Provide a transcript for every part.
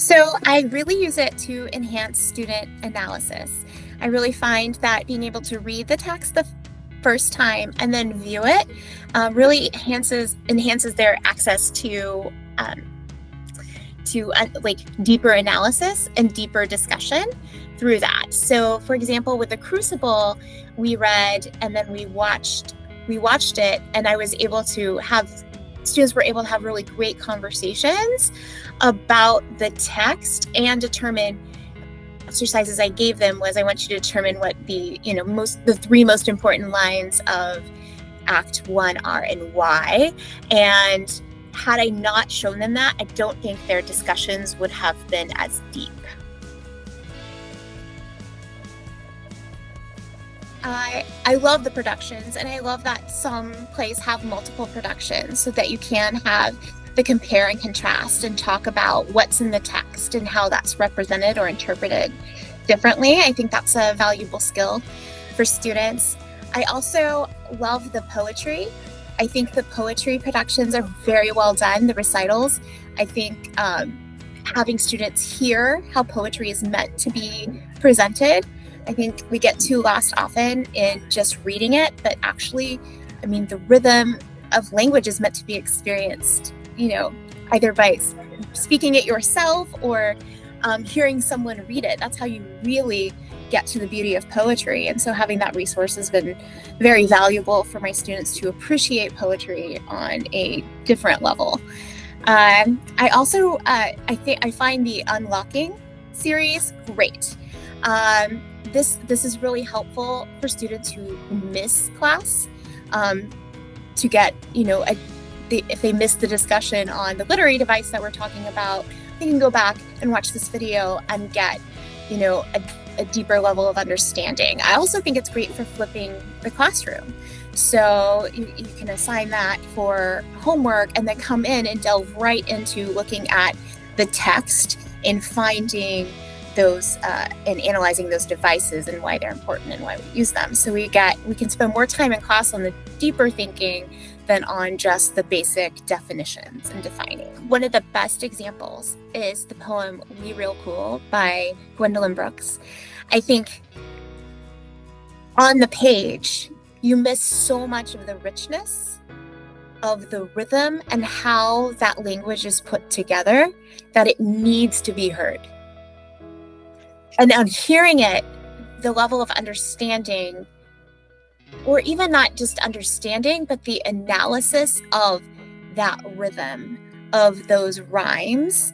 So I really use it to enhance student analysis. I really find that being able to read the text the first time and then view it really enhances their access um, to like deeper analysis and deeper discussion through that. So, for example, with the Crucible, we read and then we watched it, and I was able to have students were able to have really great conversations about the text and determine exercises I gave them was I want you to determine what the three most important lines of Act 1 are and why. And had I not shown them that, I don't think their discussions would have been as deep. I love the productions, and I love that some plays have multiple productions so that you can have the compare and contrast and talk about what's in the text and how that's represented or interpreted differently. I think that's a valuable skill for students. I also love the poetry. I think the poetry productions are very well done, the recitals. I think having students hear how poetry is meant to be presented. I think we get too lost often in just reading it, but actually, the rhythm of language is meant to be experienced, either by speaking it yourself or hearing someone read it. That's how you really get to the beauty of poetry. And so having that resource has been very valuable for my students to appreciate poetry on a different level. I also, I find the Unlocking series great. This is really helpful for students who miss class to get, if they miss the discussion on the literary device that we're talking about, they can go back and watch this video and get, a deeper level of understanding. I also think it's great for flipping the classroom. So you can assign that for homework and then come in and delve right into looking at the text and finding those and analyzing those devices and why they're important and why we use them. So we can spend more time in class on the deeper thinking than on just the basic definitions and defining. One of the best examples is the poem We Real Cool by Gwendolyn Brooks. I think on the page, you miss so much of the richness of the rhythm and how that language is put together that it needs to be heard. And on hearing it, the level of understanding, or even not just understanding, but the analysis of that rhythm, of those rhymes,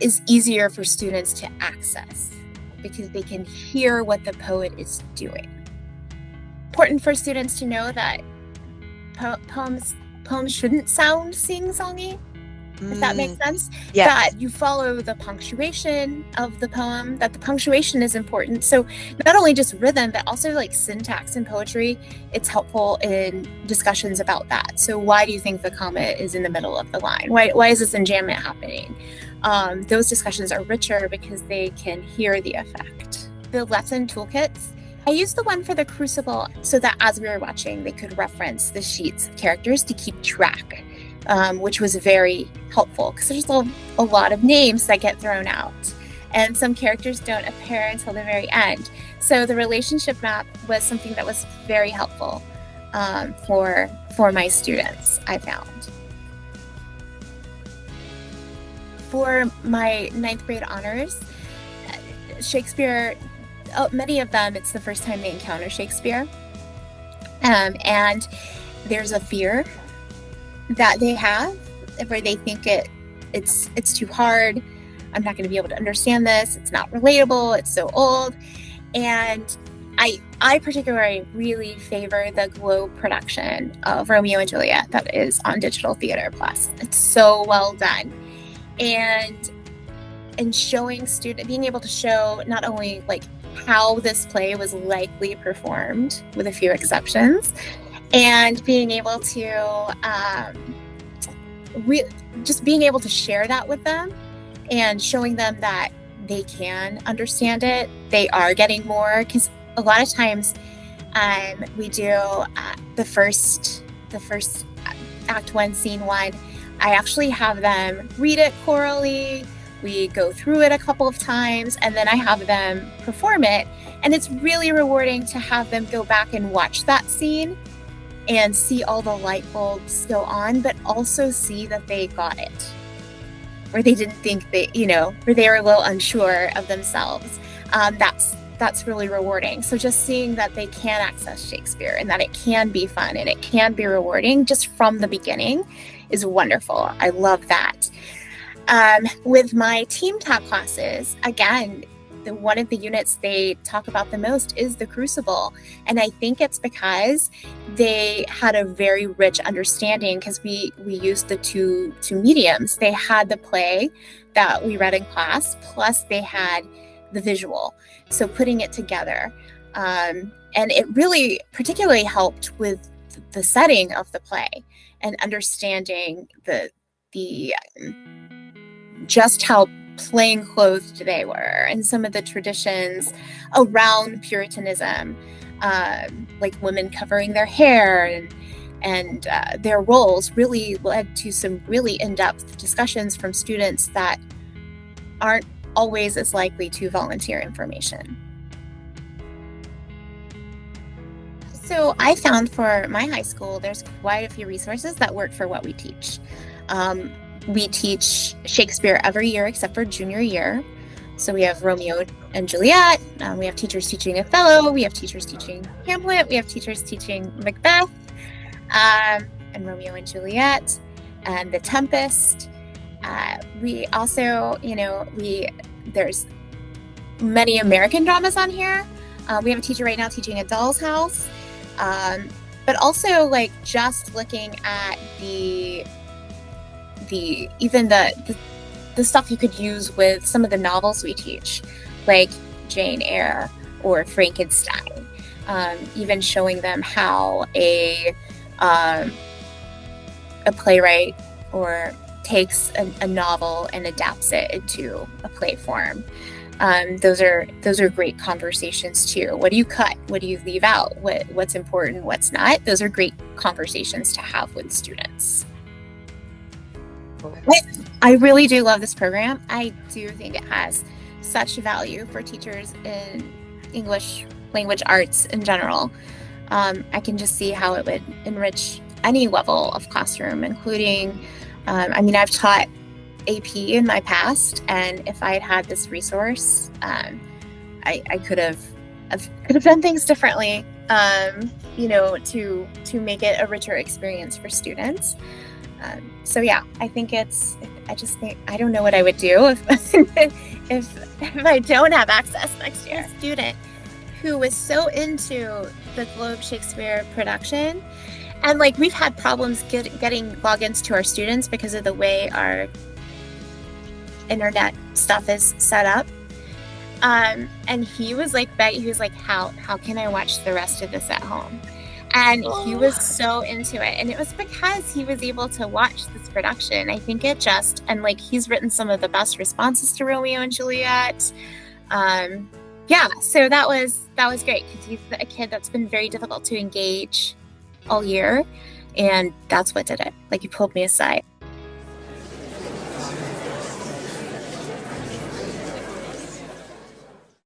is easier for students to access because they can hear what the poet is doing. Important for students to know that poems shouldn't sound sing-songy, if that makes sense. Yeah. That you follow the punctuation of the poem, that the punctuation is important. So not only just rhythm, but also like syntax in poetry, it's helpful in discussions about that. So why do you think the comma is in the middle of the line? Why is this enjambment happening? Those discussions are richer because they can hear the effect. The lesson toolkits, I used the one for the Crucible so that as we were watching, they could reference the sheets of characters to keep track. Which was very helpful because there's a lot of names that get thrown out and some characters don't appear until the very end. So the relationship map was something that was very helpful for my students, I found. For my 9th grade honors, Shakespeare, many of them, it's the first time they encounter Shakespeare. And there's a fear that they have where they think it's too hard. I'm not going to be able to understand this. It's not relatable. It's so old. And I particularly really favor the Globe production of Romeo and Juliet that is on Digital Theater Plus. It's so well done. And being able to show not only like how this play was likely performed with a few exceptions, and being able to just being able to share that with them and showing them that they can understand it. They are getting more, because a lot of times we do the first Act 1, Scene 1. I actually have them read it chorally We go through it a couple of times, and then I have them perform it. And it's really rewarding to have them go back and watch that scene and see all the light bulbs go on, but also see that they got it, or they didn't think they, or they were a little unsure of themselves. That's really rewarding. So just seeing that they can access Shakespeare and that it can be fun and it can be rewarding just from the beginning is wonderful. I love that. With my team talk classes, again, one of the units they talk about the most is the Crucible. And I think it's because they had a very rich understanding, because we used the two mediums. They had the play that we read in class, plus they had the visual. So putting it together. And it really particularly helped with the setting of the play and understanding the just how plain clothed they were and some of the traditions around Puritanism, like women covering their hair and their roles, really led to some really in-depth discussions from students that aren't always as likely to volunteer information. So I found for my high school, there's quite a few resources that work for what we teach. We teach Shakespeare every year except for junior year. So we have Romeo and Juliet. We have teachers teaching Othello. We have teachers teaching Hamlet. We have teachers teaching Macbeth, and Romeo and Juliet, and The Tempest. We also, there's many American dramas on here. We have a teacher right now teaching A Doll's House. But also, like, just looking at the stuff you could use with some of the novels we teach, like Jane Eyre or Frankenstein. Even showing them how a playwright or takes a novel and adapts it into a play form. Those are great conversations too. What do you cut? What do you leave out? What's important? What's not? Those are great conversations to have with students. I really do love this program. I do think it has such value for teachers in English language arts in general. I can just see how it would enrich any level of classroom, including, I've taught AP in my past, and if I had this resource, I could have done things differently, to make it a richer experience for students. So yeah, I think I don't know what I would do if I don't have access next year. A student who was so into the Globe Shakespeare production, and like we've had problems getting logins to our students because of the way our internet stuff is set up. And he was like, how can I watch the rest of this at home? And he was so into it. And it was because he was able to watch this production. I think he's written some of the best responses to Romeo and Juliet. So that was great, because he's a kid that's been very difficult to engage all year. And that's what did it. Like, he pulled me aside.